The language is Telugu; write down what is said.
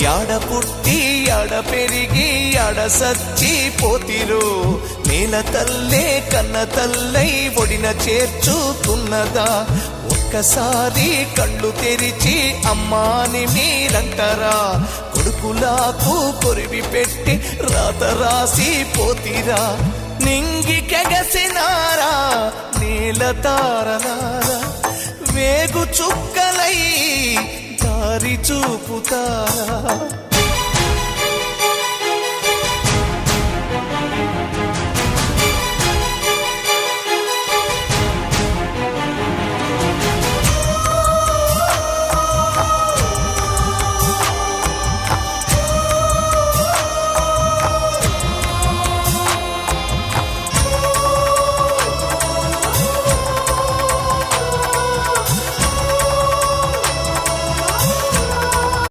యాడ పుట్టి యాడ పెరిగి యాడ సచ్చి పోతిరో నేల తల్లే కన్న తల్లై ఒడిన చేర్చుతున్నదా ఒక్కసారి కళ్ళు తెరిచి అమ్మాని మీరంటారా కొడుకులాకు కొరివి పెట్టి రాత రాసి పోతిరా నింగి కెగసినారా నేల తారనారా వేగు చుక్కలై దారి చూపుతారా